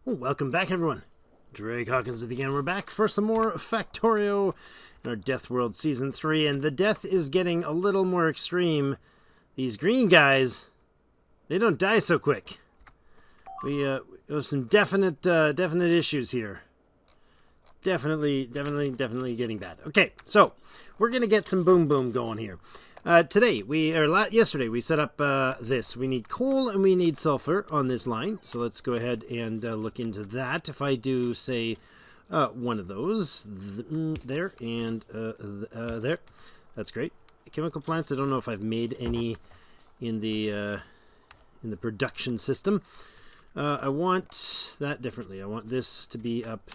Well, welcome back, everyone. Drake Hawkins with you again. We're back for some more Factorio in our Death World Season 3, and the death is getting a little more extreme. These green guys, they don't die so quick. We have some definite issues here. Definitely getting bad. Okay, so we're gonna get some boom boom going here. Yesterday we set up this. We need coal and we need sulfur on this line. So let's go ahead and look into that. If I do, say, one of those there and there, that's great. Chemical plants. I don't know if I've made any in the production system. I want that differently. I want this to be up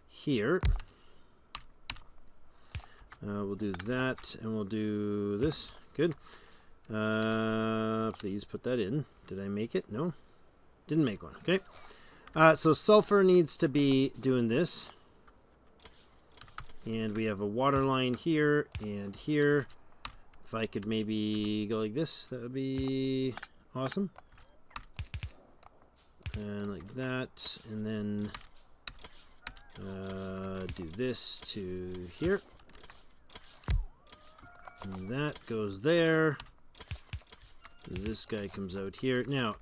here. We'll do that, and we'll do this. Good. Please put that in. Did I make it? No. Didn't make one. Okay. So sulfur needs to be doing this. And we have a water line here and here. If I could maybe go like this, that would be awesome. And like that. And then do this to here. And that goes there. This guy comes out here. Now,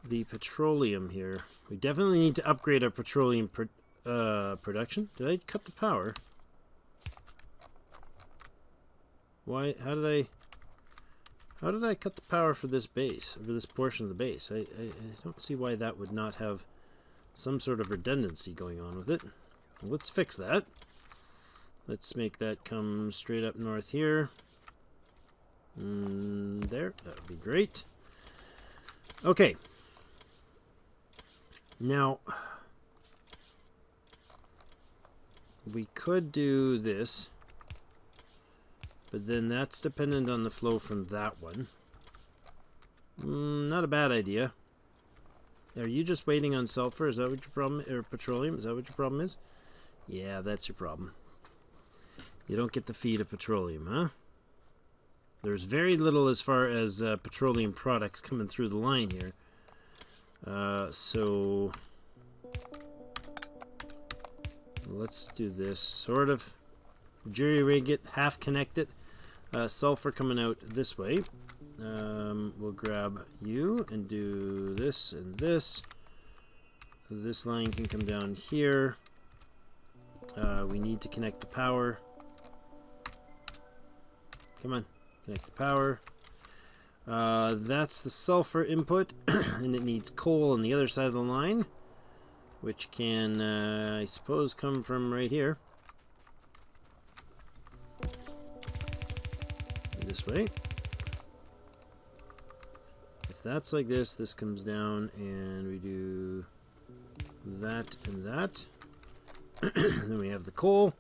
the petroleum here. We definitely need to upgrade our petroleum production. Did I cut the power? Why? How did I cut the power for this base, for this portion of the base? I don't see why that would not have some sort of redundancy going on with it. Well, let's fix that. Let's make that come straight up north here. There, that would be great. Okay. Now, we could do this, but then that's dependent on the flow from that one. Not a bad idea. Are you just waiting on sulfur? Is that what your problem is? Or petroleum? Is that what your problem is? Yeah, that's your problem. You don't get the feed of petroleum, huh? There's very little as far as petroleum products coming through the line here. So let's do this. Sort of jury-rig it, half connect it. Sulfur coming out this way. We'll grab you and do this and this. This line can come down here. We need to connect the power. Come on, connect the power. That's the sulfur input, and it needs coal on the other side of the line, which can, I suppose, come from right here. This way. If that's like this, this comes down, and we do that and that. Then we have the coal.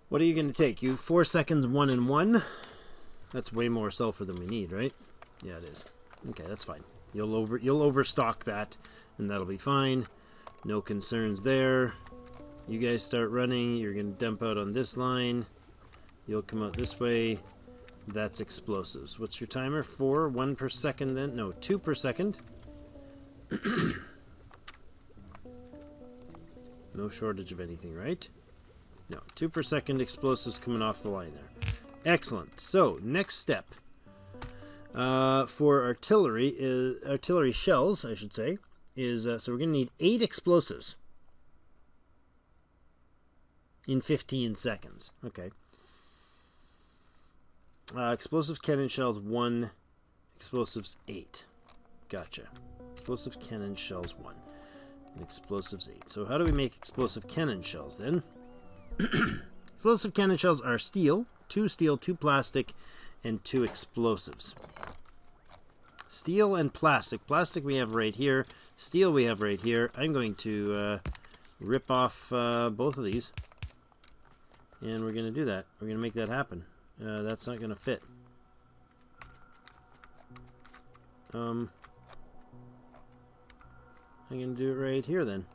What are you going to take? You 4 seconds, 1 and 1. That's way more sulfur than we need, right? Yeah, it is. Okay, that's fine. You'll overstock that, and that'll be fine. No concerns there. You guys start running. You're going to dump out on this line. You'll come out this way. That's explosives. What's your timer? 4, 1 per second then? No, 2 per second. No shortage of anything, right? No, 2 per second explosives coming off the line there. Excellent. So, next step for artillery shells, I should say, is so we're going to need 8 explosives in 15 seconds. Okay. Explosive cannon shells 1, explosives 8. Gotcha. Explosive cannon shells 1, and explosives 8. So how do we make explosive cannon shells then? Explosive cannon shells are steel, 2 plastic, and 2 explosives. Steel and plastic. Plastic we have right here. Steel we have right here. I'm going to rip off both of these. And we're going to do that. We're going to make that happen. That's not going to fit. I'm going to do it right here then.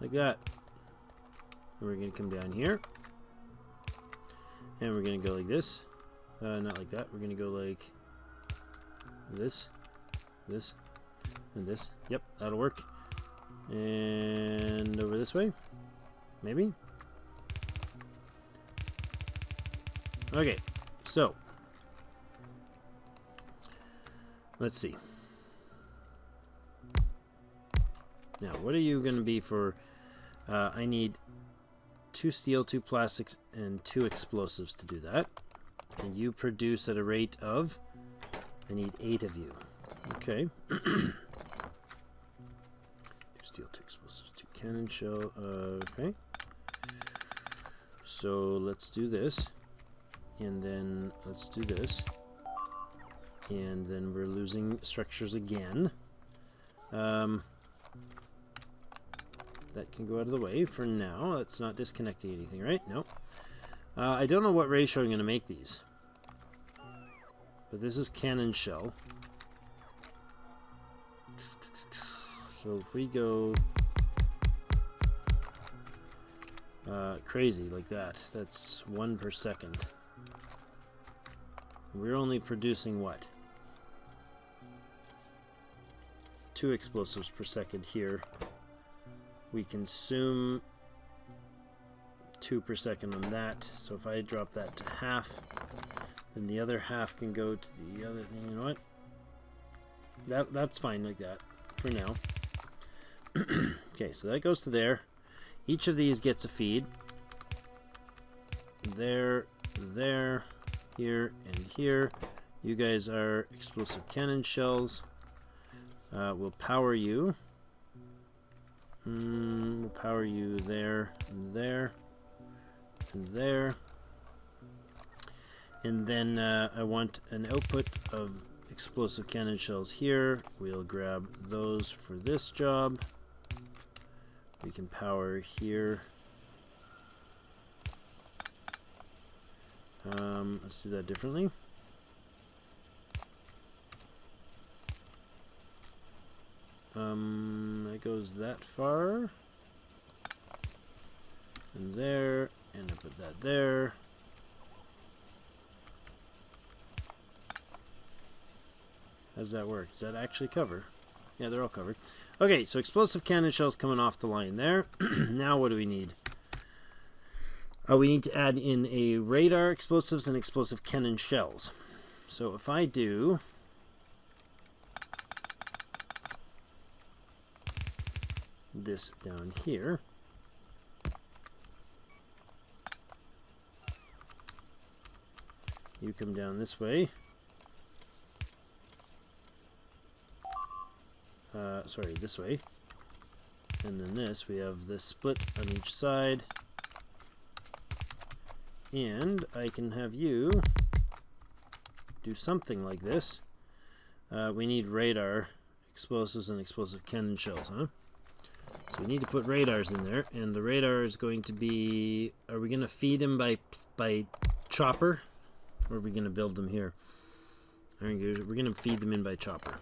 Like that. And we're going to come down here. And we're going to go like this. Not like that. We're going to go like this, and this. Yep, that'll work. And over this way, maybe. Okay, so let's see. Now, what are you going to be for? I need 2 steel, 2 plastics, and 2 explosives to do that. And you produce at a rate of, I need 8 of you. Okay. 2 steel, 2 explosives, 2 cannon shell. Okay. So let's do this. And then let's do this. And then we're losing structures again. That can go out of the way for now. It's not disconnecting anything, right? No. I don't know what ratio I'm going to make these. But this is cannon shell. So if we go crazy like that, that's 1 per second. We're only producing what? 2 explosives per second here. We consume 2 per second on that. So if I drop that to half, then the other half can go to the other. You know what? That's fine like that for now. Okay, so that goes to there. Each of these gets a feed. There, there, here, and here. You guys are explosive cannon shells. We'll power you. We'll power you there, and there, and there. And then I want an output of explosive cannon shells here. We'll grab those for this job. We can power here. Let's do that differently. That goes that far. And there, and I put that there. How does that work? Does that actually cover? Yeah, they're all covered. Okay, so explosive cannon shells coming off the line there. Now what do we need? We need to add in a radar, explosives, and explosive cannon shells. So if I do this down here, you come down this way. Sorry, this way. And then this, we have this split on each side. And I can have you do something like this. We need radar, explosives, and explosive cannon shells, huh? So we need to put radars in there, and the radar is going to be, are we going to feed them by chopper, or are we going to build them here? We're going to feed them in by chopper.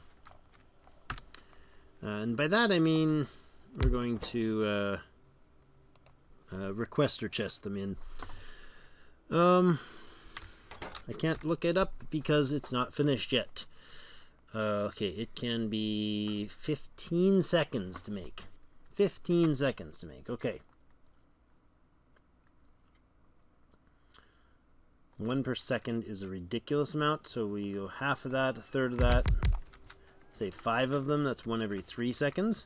And by that I mean we're going to request or chest them in. I can't look it up because it's not finished yet. Okay, it can be 15 seconds to make. 15 seconds to make. Okay. 1 per second is a ridiculous amount, so we go half of that, a third of that. Say 5 of them, that's 1 every 3 seconds.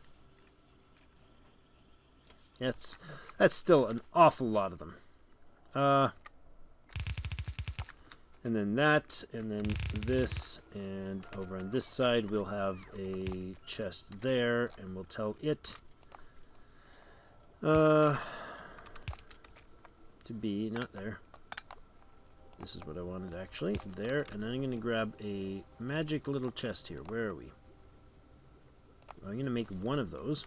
That's still an awful lot of them. And then that, and then this, and over on this side we'll have a chest there, and we'll tell it to be, not there. This is what I wanted actually, there, and then I'm going to grab a magic little chest here. Where are we? I'm going to make 1 of those.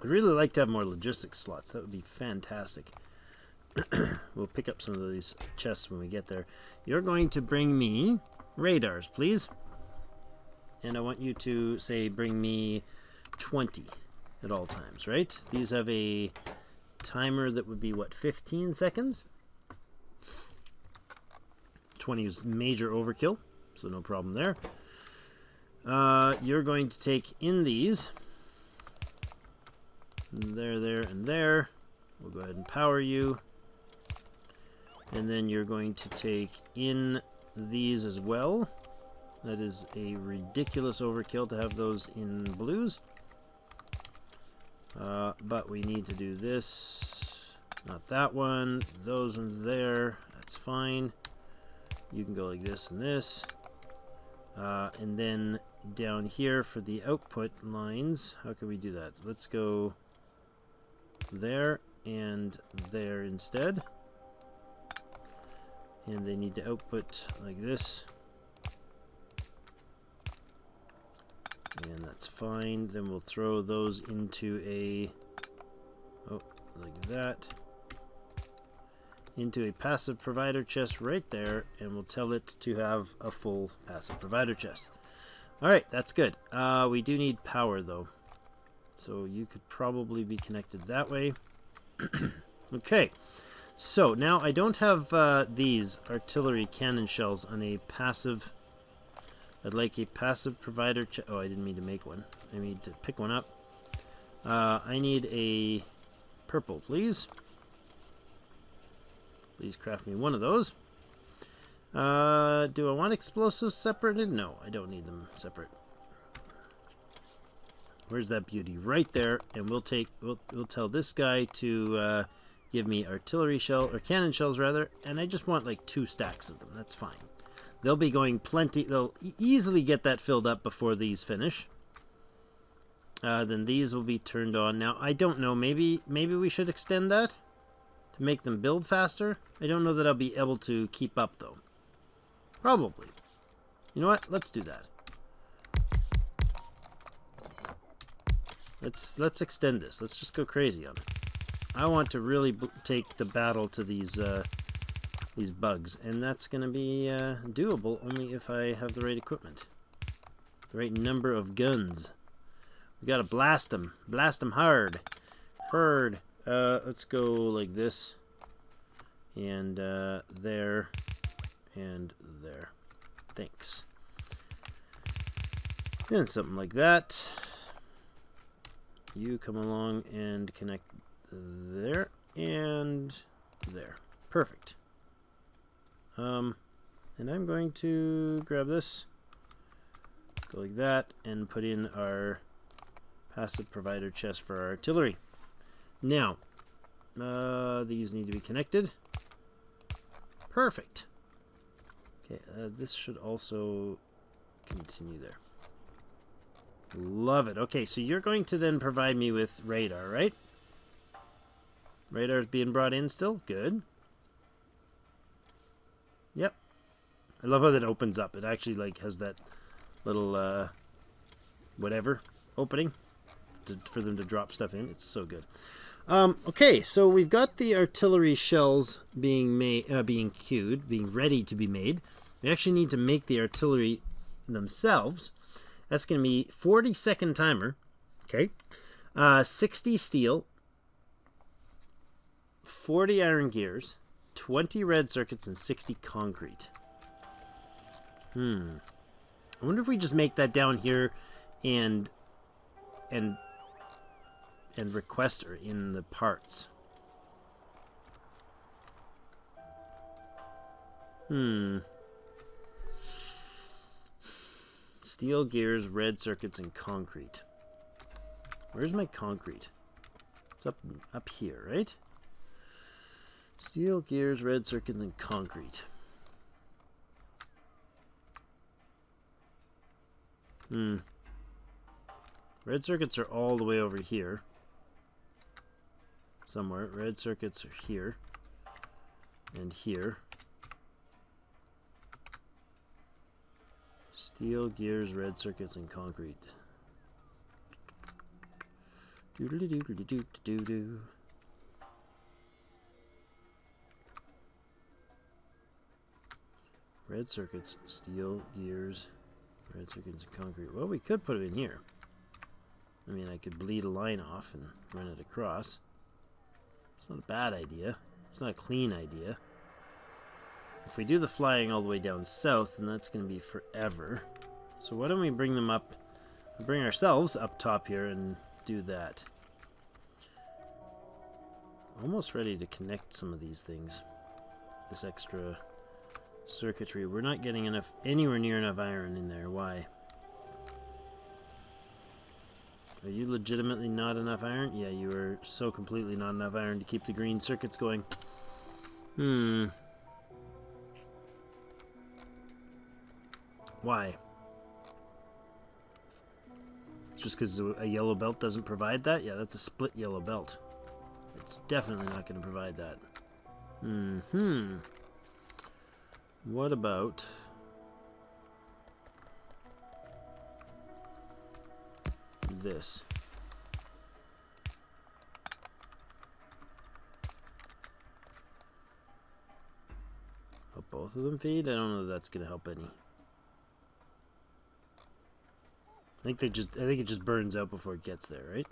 I'd really like to have more logistics slots. That would be fantastic. We'll pick up some of these chests when we get there. You're going to bring me radars, please. And I want you to say bring me 20 at all times, right? These have a timer that would be, what, 15 seconds? 20 is major overkill. so no problem there. You're going to take in these. There, there, and there. We'll go ahead and power you. And then you're going to take in these as well. That is a ridiculous overkill to have those in blues. But we need to do this. Not that one. Those ones there. That's fine. You can go like this and this. And then down here for the output lines, how can we do that? Let's go there and there instead. And they need to output like this. And that's fine. Then we'll throw those into a, like that, into a passive provider chest right there, and we'll tell it to have a full passive provider chest. Alright, that's good. We do need power though, so you could probably be connected that way. Okay, so now I don't have these artillery cannon shells on a passive. I'd like a passive provider chest. Oh, I didn't mean to make one. I need to pick one up. I need a purple, please. Please craft me one of those. Do I want explosives separated? No, I don't need them separate. Where's that beauty? Right there. And we'll tell this guy to give me artillery shell, or cannon shells rather, and I just want like 2 stacks of them. That's fine. They'll be going plenty. They'll easily get that filled up before these finish. Then these will be turned on. Now I don't know. Maybe we should extend that to make them build faster. I don't know that I'll be able to keep up though. Probably. You know what? Let's do that. Let's extend this. Let's just go crazy on it. I want to really take the battle to these bugs, and that's going to be doable only if I have the right equipment, the right number of guns. We got to blast them hard. Let's go like this, and there, and there. Thanks. And something like that. You come along and connect there and there. Perfect. And I'm going to grab this, go like that, and put in our passive provider chest for our artillery. Now, these need to be connected. Perfect. Okay, this should also continue there. Love it. Okay, so you're going to then provide me with radar, right? Radar's being brought in still? Good. Yep. I love how that opens up. It actually like has that little whatever opening for them to drop stuff in. It's so good. Okay, so we've got the artillery shells being made, being queued, being ready to be made. We actually need to make the artillery themselves. That's going to be 40-second timer. Okay. 60 steel, 40 iron gears, 20 red circuits, and 60 concrete. I wonder if we just make that down here and request her in the parts. Steel gears, red circuits, and concrete. Where's my concrete? It's up here, right? Steel gears, red circuits, and concrete. Red circuits are all the way over here. Somewhere. Red circuits are here. And here. Steel, gears, red circuits, and concrete. Doodly-doodly-doo-doo-doo. Red circuits, steel, gears, red circuits, and concrete. Well, we could put it in here. I mean, I could bleed a line off and run it across. It's not a bad idea. It's not a clean idea. If we do the flying all the way down south, then that's going to be forever. So why don't we bring them up, bring ourselves up top here and do that. Almost ready to connect some of these things. This extra circuitry. We're not getting enough, anywhere near enough iron in there. Why? Are you legitimately not enough iron? Yeah, you are so completely not enough iron to keep the green circuits going. Why? It's just because a yellow belt doesn't provide that? Yeah, that's a split yellow belt. It's definitely not going to provide that. What about this? Help both of them feed? I don't know if that's going to help any. I think it just burns out before it gets there, right?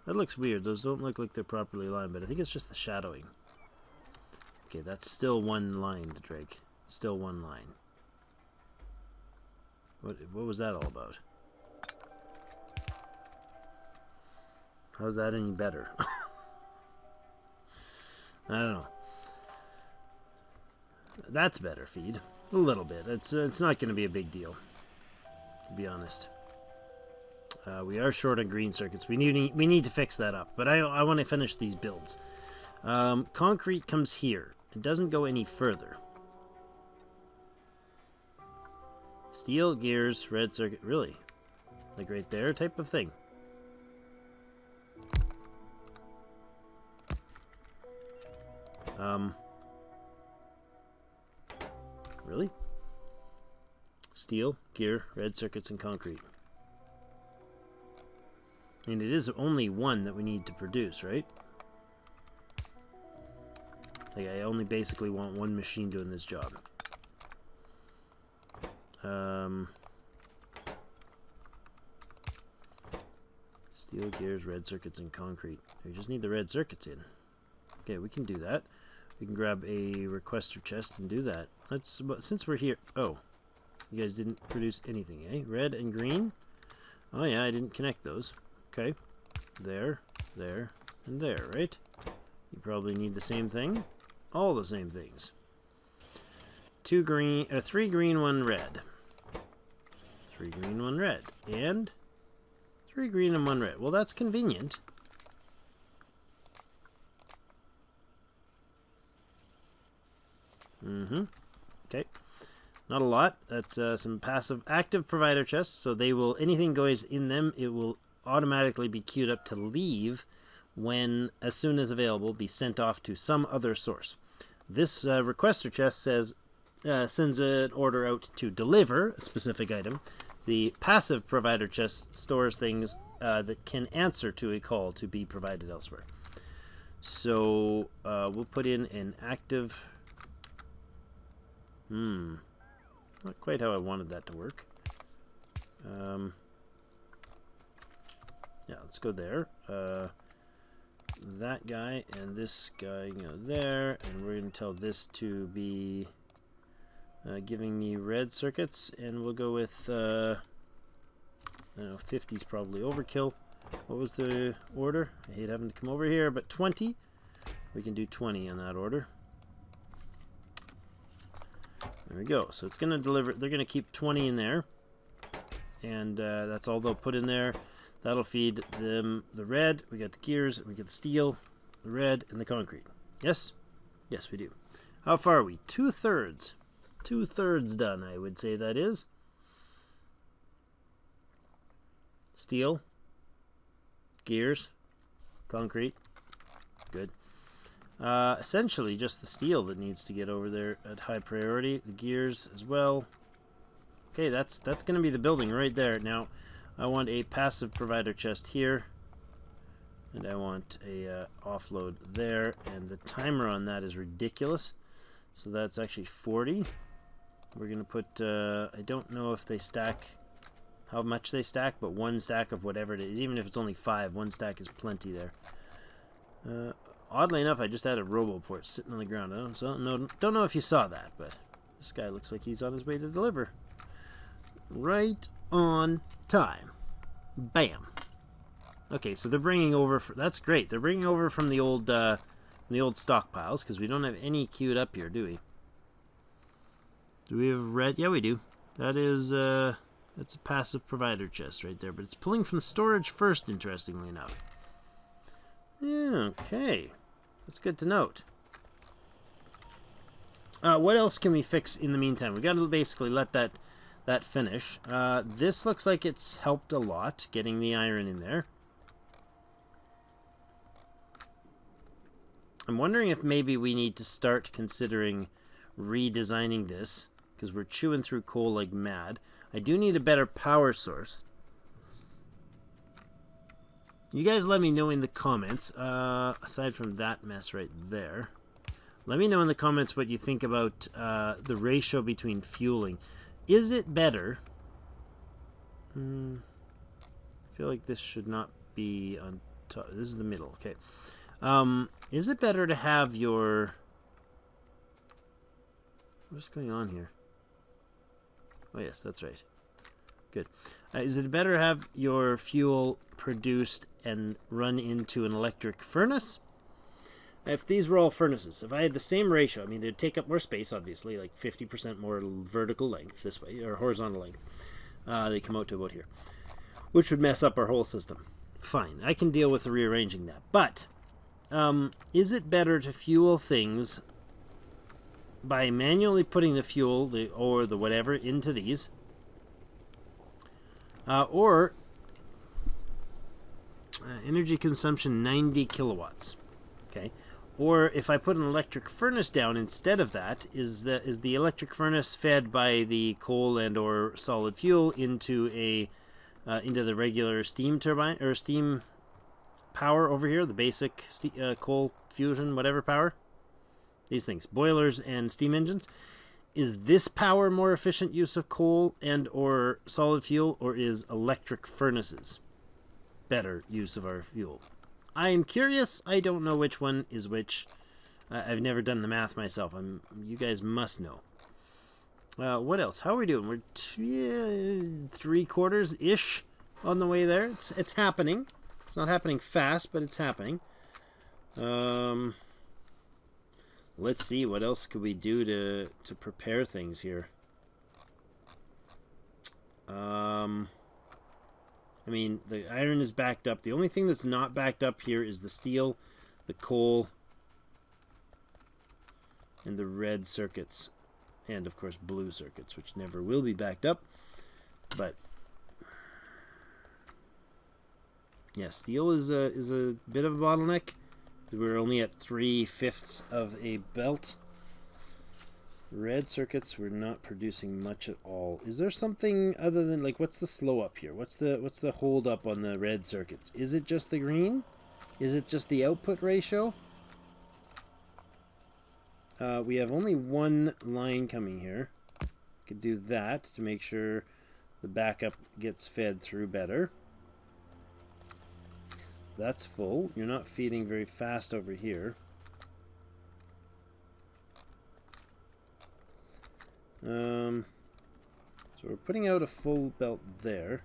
That looks weird. Those don't look like they're properly aligned, but I think it's just the shadowing. Okay, that's still one line to Drake. Still one line. What was that all about? How's that any better? I don't know. That's better feed. A little bit. It's not going to be a big deal, to be honest. We are short on green circuits. We need to fix that up. But I want to finish these builds. Concrete comes here. It doesn't go any further. Steel, gears, red circuit. Really? Like right there type of thing. Really? Steel, gear, red circuits, and concrete. I mean, it is only one that we need to produce, right? Like, I only basically want one machine doing this job. Steel, gears, red circuits, and concrete. We just need the red circuits in. Okay, we can do that. We can grab a requester chest and do that. Let's, since we're here... Oh, you guys didn't produce anything, eh? Red and green? Oh yeah, I didn't connect those. Okay. There, there, and there, right? You probably need the same thing. All the same things. 3 green, 1 red. 3 green, 1 red. And 3 green and 1 red. Well, that's convenient. Okay. Not a lot. That's some passive active provider chests. So they will, anything goes in them, it will automatically be queued up to leave when, as soon as available, be sent off to some other source. This requester chest says, sends an order out to deliver a specific item. The passive provider chest stores things that can answer to a call to be provided elsewhere. So we'll put in an active... Not quite how I wanted that to work. Yeah, let's go there. That guy and this guy go there, and we're going to tell this to be giving me red circuits, and we'll go with I don't know, 50 is probably overkill. What was the order? I hate having to come over here, but 20. We can do 20 on that order. There we go. So it's going to deliver. They're going to keep 20 in there, and that's all they'll put in there. That'll feed them the red. We got the gears. We get the steel, the red, and the concrete. Yes? Yes, we do. How far are we? 2/3. 2/3 done, I would say that is. Steel, gears, concrete. Good. Essentially just the steel that needs to get over there at high priority. The gears as well. Okay, that's going to be the building right there. Now, I want a passive provider chest here, and I want a offload there, and the timer on that is ridiculous. So that's actually 40. We're going to put, I don't know if they stack, how much they stack, but 1 stack of whatever it is. Even if it's only 5, 1 stack is plenty there. oddly enough, I just had a RoboPort sitting on the ground. Don't know if you saw that, but this guy looks like he's on his way to deliver. Right on time. Bam. Okay, so they're bringing over. That's great. They're bringing over from the old stockpiles because we don't have any queued up here, do we? Do we have red? Yeah, we do. That is that's a passive provider chest right there, but it's pulling from the storage first. Interestingly enough. Yeah. Okay. That's good to note. What else can we fix in the meantime? We got to basically let that finish. This looks like it's helped a lot getting the iron in there. I'm wondering if maybe we need to start considering redesigning this because we're chewing through coal like mad. I do need a better power source. You guys let me know in the comments, aside from that mess right there, let me know in the comments what you think about the ratio between fueling. Is it better? I feel like this should not be on top. This is the middle, okay. Is it better to have your... What's going on here? Oh, yes, that's right. Good. Is it better to have your fuel produced and run into an electric furnace? If these were all furnaces, if I had the same ratio, I mean, they'd take up more space, obviously, like 50% more vertical length this way, or horizontal length. They come out to about here, which would mess up our whole system. Fine, I can deal with rearranging that. But, is it better to fuel things by manually putting the fuel, or the whatever, into these? Or energy consumption 90 kilowatts. Okay. Or if I put an electric furnace down instead of that, is the electric furnace fed by the coal and or solid fuel into the regular steam turbine or steam power over here, the basic coal fusion whatever power? These things, boilers and steam engines. Is this power more efficient use of coal and or solid fuel, or is electric furnaces better use of our fuel? I am curious. I don't know which one is which. I've never done the math myself. You guys must know. What else? How are we doing? We're 3/4-ish on the way there. It's happening. It's not happening fast, but it's happening. Let's see, what else could we do to prepare things here? I mean, the iron is backed up. The only thing that's not backed up here is the steel, the coal, and the red circuits. And, of course, blue circuits, which never will be backed up. But, yeah, steel is a bit of a bottleneck. We're only at 3/5 of a belt. Red circuits, we're not producing much at all. Is there something other than, like, what's the slow up here? What's the hold up on the red circuits? Is it just the green? Is it just the output ratio? We have only one line coming here. Could do that to make sure the backup gets fed through better. That's full. You're not feeding very fast over here. So we're putting out a full belt there.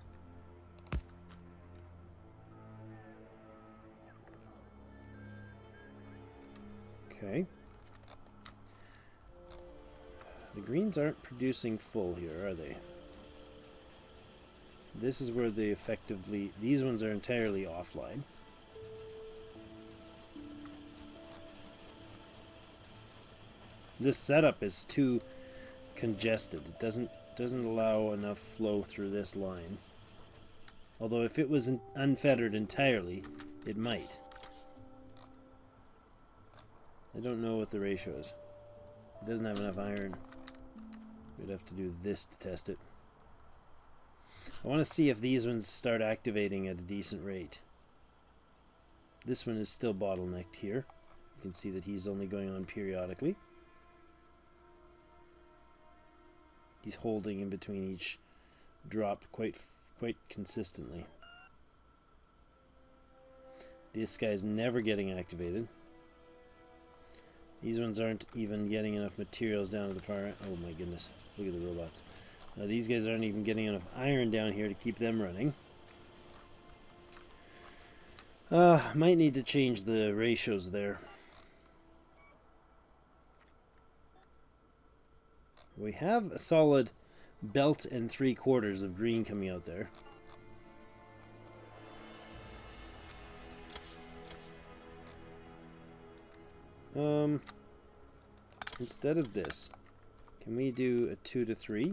Okay. The greens aren't producing full here, are they? This is where they effectively... These ones are entirely offline. This setup is too congested. It doesn't allow enough flow through this line. Although if it was unfettered entirely, it might. I don't know what the ratio is. It doesn't have enough iron. We'd have to do this to test it. I want to see if these ones start activating at a decent rate. This one is still bottlenecked here. You can see that he's only going on periodically. He's holding in between each drop quite consistently. This guy's never getting activated. These ones aren't even getting enough materials down to the far end. Oh my goodness. Look at the robots. These guys aren't even getting enough iron down here to keep them running. Might need to change the ratios there. We have a solid belt and 3/4 of green coming out there. Instead of this, can we do a 2 to 3?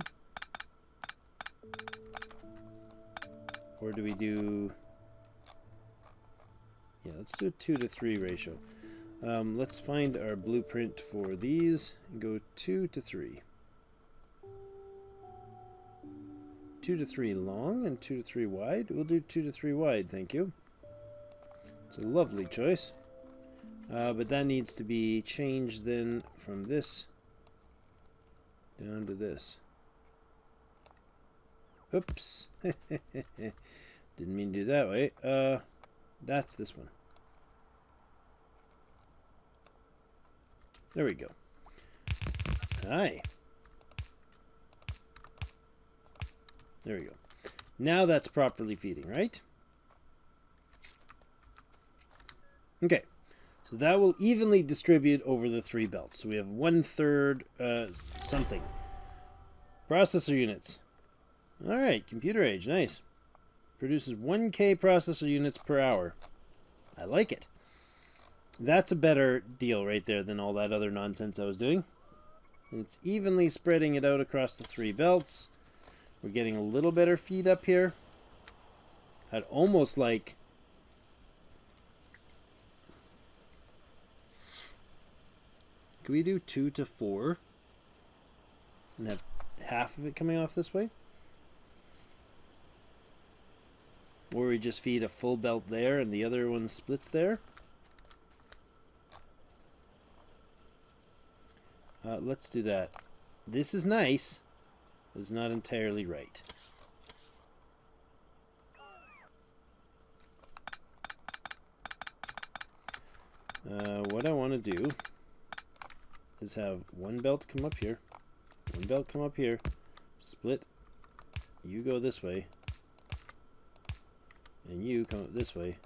Or do we do... Yeah, let's do a 2 to 3 ratio. Let's find our blueprint for these and go 2 to 3. 2 to 3 long and 2 to 3 wide. We'll do 2 to 3 wide, thank you. It's a lovely choice. But that needs to be changed then from this down to this. Oops. Didn't mean to do that way. That's this one. There we go. Hi. There we go. Now that's properly feeding, right? Okay. So that will evenly distribute over the 3 belts. So we have 1/3 something. Processor units. Alright, computer age, nice. Produces 1K processor units per hour. I like it. That's a better deal right there than all that other nonsense I was doing. And it's evenly spreading it out across the 3 belts. We're getting a little better feed up here. I'd almost like... Could we do 2 to 4 and have half of it coming off this way? Or we just feed a full belt there and the other one splits there? Let's do that. This is nice, but it's not entirely right. What I want to do is have one belt come up here, one belt come up here, split, you go this way, and you come up this way,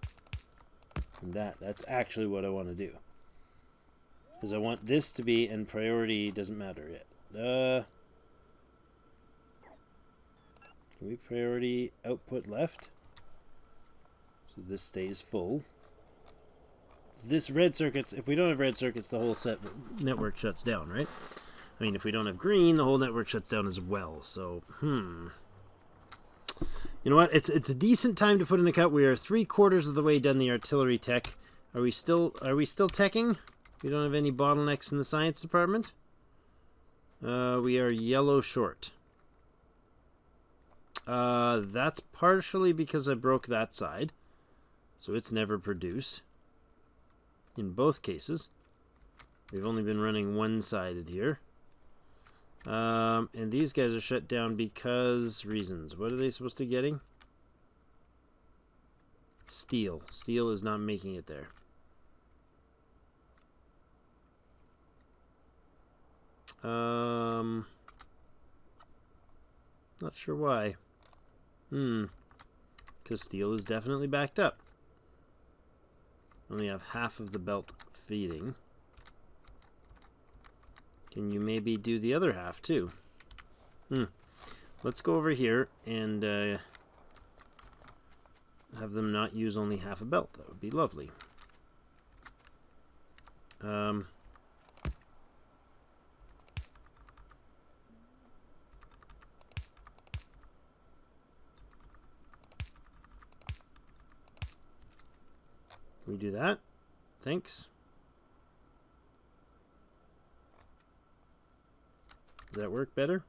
and that's actually what I want to do. Because I want this to be, and priority doesn't matter yet. Can we priority output left? So this stays full. This red circuits, if we don't have red circuits, the whole network shuts down, right? I mean, if we don't have green, the whole network shuts down as well. So, You know what? It's a decent time to put in a cut. We are 3/4 of the way done the artillery tech. Are we still teching? We don't have any bottlenecks in the science department. We are yellow short. That's partially because I broke that side, so it's never produced. In both cases, we've only been running one-sided here. And these guys are shut down because reasons. What are they supposed to be getting? Steel. Steel is not making it there. Not sure why. Because steel is definitely backed up. Only have half of the belt feeding. Can you maybe do the other half too? Let's go over here and have them not use only half a belt. That would be lovely. Can we do that? Thanks. Does that work better?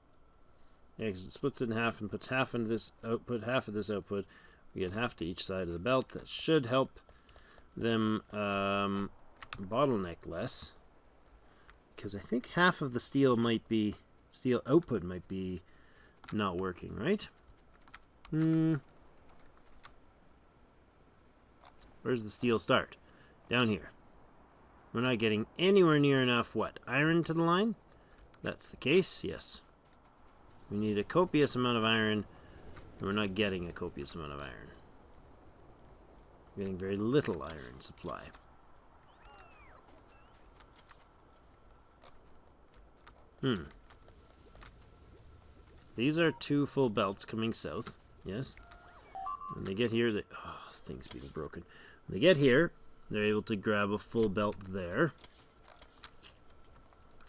Yeah, because it splits it in half and puts half into this output, half of this output. We get half to each side of the belt. That should help them bottleneck less. Because I think half of the steel output might be not working, right? Where's the steel start? Down here. We're not getting anywhere near enough, what, iron to the line? That's the case, yes. We need a copious amount of iron, and we're not getting a copious amount of iron. We're getting very little iron supply. These are 2 full belts coming south, yes. When they get here, things being broken. When they get here, they're able to grab a full belt there.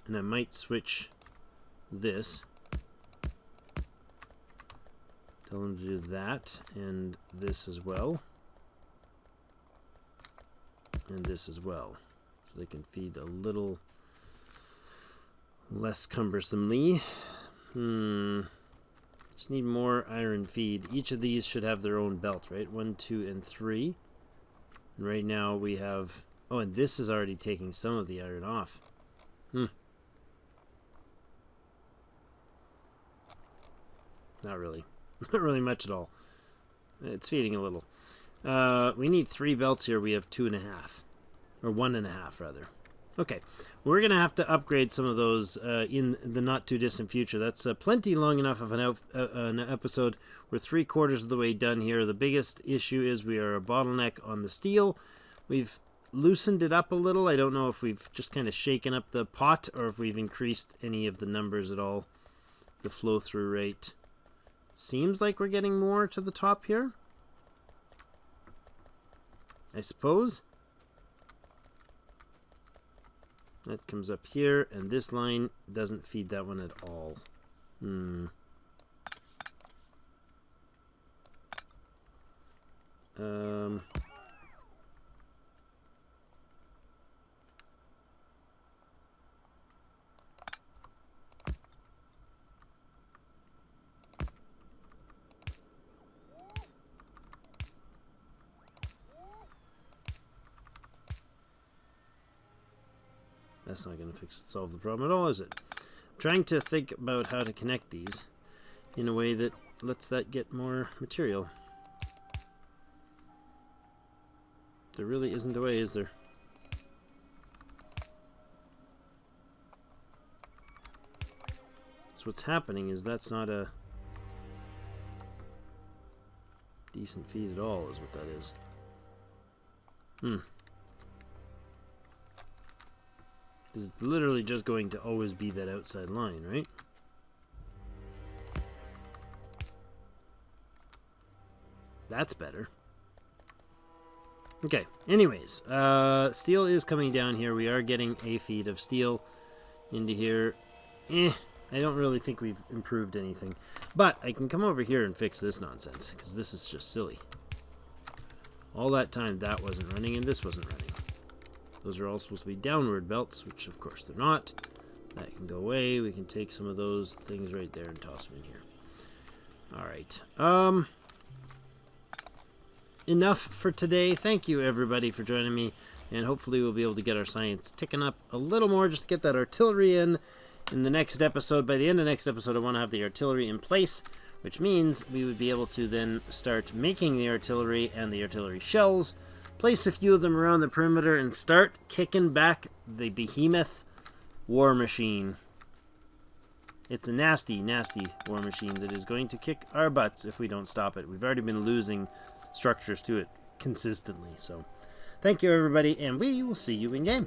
And I might switch this. Tell them to do that, and this as well. And this as well. So they can feed a little less cumbersomely. Just need more iron feed. Each of these should have their own belt, right? 1, 2, and 3. And right now we have... Oh, and this is already taking some of the iron off. Not really. Not really much at all. It's feeding a little. We need 3 belts here. We have 2.5. Or 1.5, rather. Okay. We're going to have to upgrade some of those in the not-too-distant future. That's plenty long enough of an episode. We're 3/4 of the way done here. The biggest issue is we are a bottleneck on the steel. We've loosened it up a little. I don't know if we've just kind of shaken up the pot or if we've increased any of the numbers at all. The flow-through rate. Seems like we're getting more to the top here. I suppose. That comes up here, and this line doesn't feed that one at all. That's not going to solve the problem at all, is it? I'm trying to think about how to connect these in a way that lets that get more material. There really isn't a way, is there? So what's happening is that's not a decent feed at all, is what that is. It's literally just going to always be that outside line, right? That's better. Okay, anyways, steel is coming down here. We are getting a feed of steel into here. I don't really think we've improved anything. But I can come over here and fix this nonsense, because this is just silly. All that time that wasn't running and this wasn't running. Those are all supposed to be downward belts, which of course they're not. That can go away. We can take some of those things right there and toss them in here. Alright. Enough for today. Thank you everybody for joining me. And hopefully we'll be able to get our science ticking up a little more. Just to get that artillery in the next episode. By the end of the next episode I want to have the artillery in place. Which means we would be able to then start making the artillery and the artillery shells. Place a few of them around the perimeter and start kicking back the behemoth war machine. It's a nasty, nasty war machine that is going to kick our butts if we don't stop it. We've already been losing structures to it consistently. So, thank you everybody, and we will see you in game.